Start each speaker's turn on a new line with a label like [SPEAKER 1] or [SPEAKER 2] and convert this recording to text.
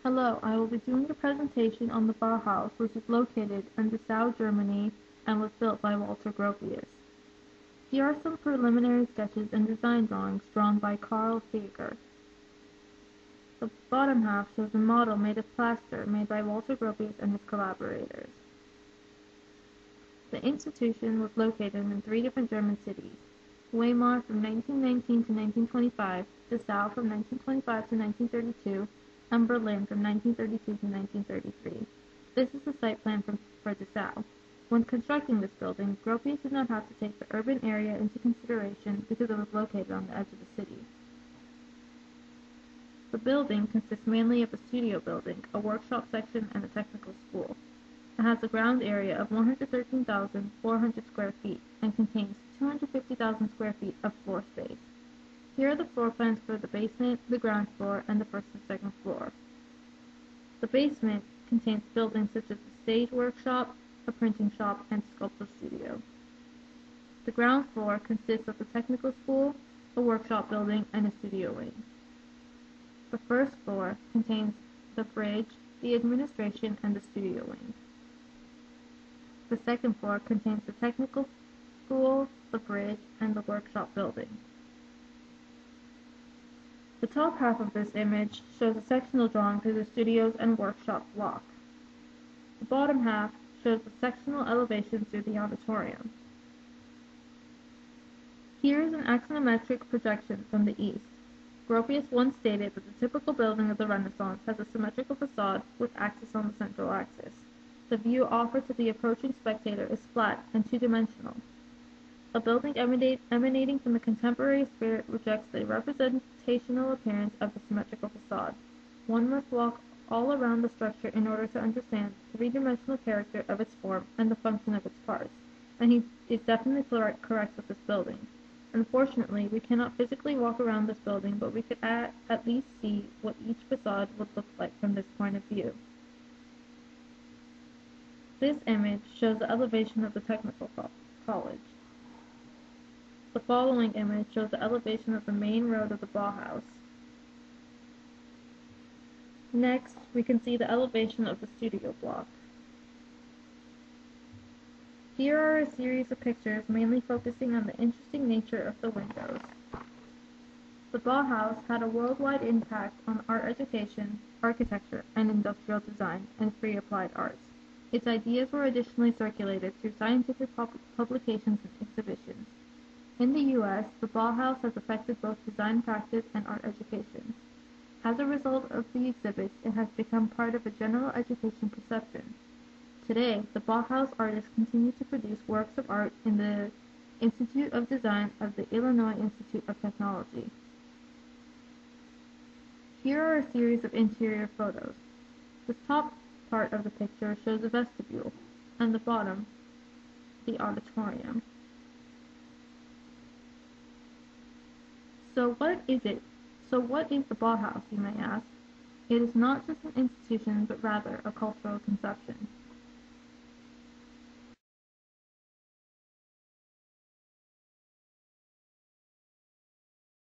[SPEAKER 1] Hello, I will be doing a presentation on the Bauhaus, which is located in Dessau, Germany, and was built by Walter Gropius. Here are some preliminary sketches and design drawings drawn by Carl Seeger. The bottom half shows a model made of plaster made by Walter Gropius and his collaborators. The institution was located in 3 different German cities: Weimar from 1919 to 1925, Dessau from 1925 to 1932, and Berlin from 1932 to 1933. This is the site plan for Dessau. When constructing this building, Gropius did not have to take the urban area into consideration because it was located on the edge of the city. The building consists mainly of a studio building, a workshop section, and a technical school. It has a ground area of 113,400 square feet and contains 250,000 square feet of floor space. Here are the floor plans for the basement, the ground floor, and the first and second floor. The basement contains buildings such as a stage workshop, a printing shop, and sculpture studio. The ground floor consists of the technical school, a workshop building, and a studio wing. The first floor contains the bridge, the administration, and the studio wing. The second floor contains the technical school, the bridge, and the workshop building. The top half of this image shows a sectional drawing through the studios and workshop block. The bottom half shows the sectional elevation through the auditorium. Here is an axonometric projection from the east. Gropius once stated that the typical building of the Renaissance has a symmetrical facade with axis on the central axis. The view offered to the approaching spectator is flat and two-dimensional. A building emanating from the contemporary spirit rejects the representational appearance of the symmetrical facade. One must walk all around the structure in order to understand the three-dimensional character of its form and the function of its parts, and he is definitely correct with this building. Unfortunately, we cannot physically walk around this building, but we could at least see what each facade would look like from this point of view. This image shows the elevation of the technical college. The following image shows the elevation of the main road of the Bauhaus. Next, we can see the elevation of the studio block. Here are a series of pictures mainly focusing on the interesting nature of the windows. The Bauhaus had a worldwide impact on art education, architecture, and industrial design, and free applied arts. Its ideas were additionally circulated through scientific publications and exhibitions. In the U.S., the Bauhaus has affected both design practice and art education. As a result of the exhibits, it has become part of a general education perception. Today, the Bauhaus artists continue to produce works of art in the Institute of Design of the Illinois Institute of Technology. Here are a series of interior photos. The top part of the picture shows a vestibule, and the bottom, the auditorium. So what is the Bauhaus, you may ask? It is not just an institution, but rather a cultural conception.